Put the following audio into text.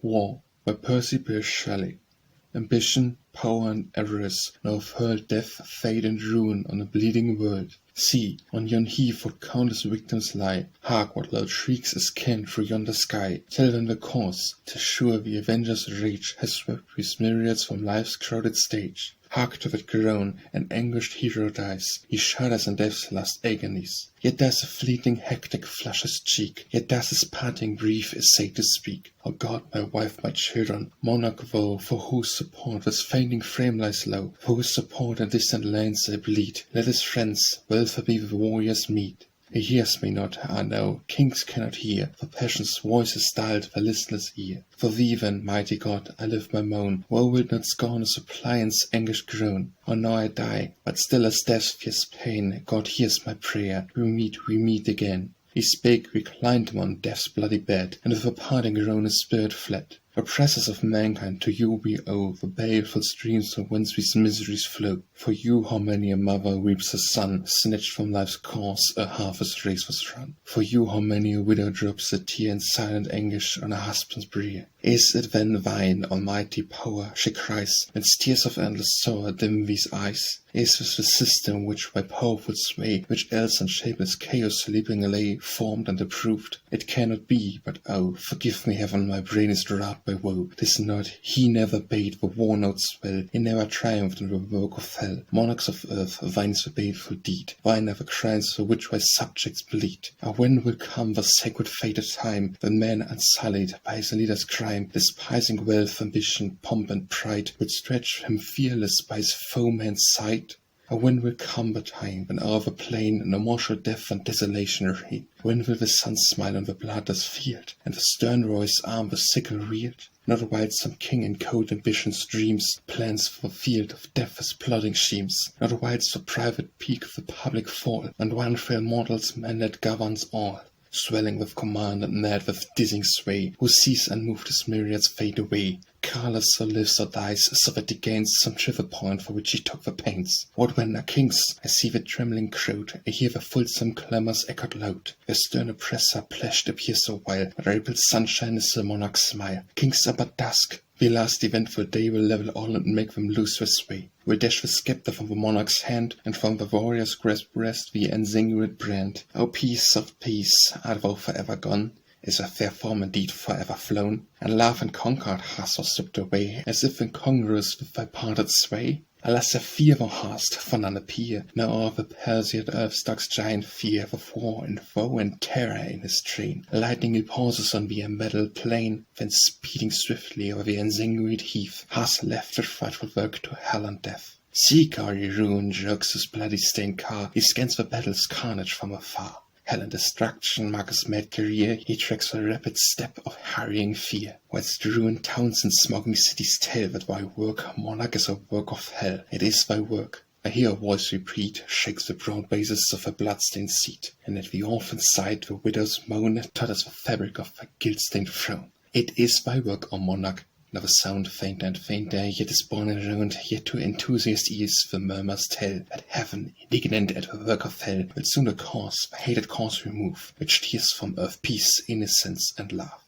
War by Percy Bysshe Shelley. Ambition, power and avarice now have hurled death, fate and ruin on a bleeding world. See, on yon heath what countless victims lie. Hark, what loud shrieks ascend through yonder sky. Tell them the cause, 'tis sure the avenger's rage has swept these myriads from life's crowded stage. Hark to that groan, an anguished hero dies, he shudders in death's last agonies. Yet does a fleeting hectic flush his cheek, yet does his parting grief essay to speak. O God, my wife, my children, monarch woe, for whose support this fainting frame lies low, for whose support in distant lands I bleed. Let his friends welfare be the warrior's meed. He hears me not, ah no, kings cannot hear, for passion's voice is styled the listless ear. For thee then, mighty God, I lift my moan, woe will not scorn a suppliant's anguished groan. Oh now I die, but still as death's fierce pain, God hears my prayer, we meet again. He spake, reclined him on death's bloody bed, and with a parting groan his spirit fled. Oppressors of mankind, to you we owe the baleful streams from whence these miseries flow. For you how many a mother weeps her son, snatched from life's course ere half his race was run. For you how many a widow drops a tear in silent anguish on her husband's bier. Is it then thine almighty power, she cries, when tears of endless sorrow dim these eyes? Is this the system which by powerful sway, which else in shapeless chaos sleeping lay, formed and approved? It cannot be, but oh, forgive me heaven, my brain is wrought by woe. 'Tis not, he never bade the war notes swell, he never triumphed in the work of hell. Monarchs of earth, thine's the baleful deed, thine ever crimes for which thy subjects bleed. Ah, when will come the sacred fated time, when man unsullied by his leader's crime, despising wealth, ambition, pomp and pride, would stretch him fearless by his foeman's side? Or when will come the time when o'er the plain no more shall death and desolation reign? When will the sun smile on the bloodless field, and the stern warrior's arm the sickle wield? Not while some king in cold ambition's dreams plans for the field of death his plotting schemes, not whilst the private peak of the public fall, and one frail mortal's man that governs all. Swelling with command and mad with dizzying sway, who sees unmoved his myriads fade away, careless so lives or dies, so that he gains some trigger point for which he took the pains. What when are kings? I see the trembling crowd, I hear the fulsome clamours echoed loud. Their stern oppressor plashed appears so while, but April's sunshine is the monarch's smile. Kings are but dusk. The last eventful day will level all and make them lose their sway. Will dash the sceptre from the monarch's hand, and from the warrior's grasp rest the ensanguined brand. O peace of peace, art thou forever gone? Is thy fair form indeed forever flown? And love and concord hast thou slipped away, as if incongruous with thy parted sway? Alas, the fear thou hast, for none appear, now o'er the palsied earth stalks giant fear, with war and woe and terror in his train. Lightning he pauses on the embattled plain, then speeding swiftly o'er the ensanguined heath, has left the frightful work to hell and death. Seek our ruin jerks his bloody stained car, he scans the battle's carnage from afar. Hell and destruction mark his mad career, he tracks the rapid step of hurrying fear. Whilst ruined towns and smoking cities tell that thy work, monarch, is a work of hell. It is thy work. I hear a voice repeat, shakes the broad bases of a blood-stained seat, and at the orphan's side the widow's moan totters the fabric of her guilt-stained throne. It is thy work, O monarch. Now the sound fainter and fainter, yet is borne around, yet to enthusiast ears the murmurs tell that heaven, indignant at the work of hell, will soon the hated cause remove, which tears from earth peace, innocence, and love.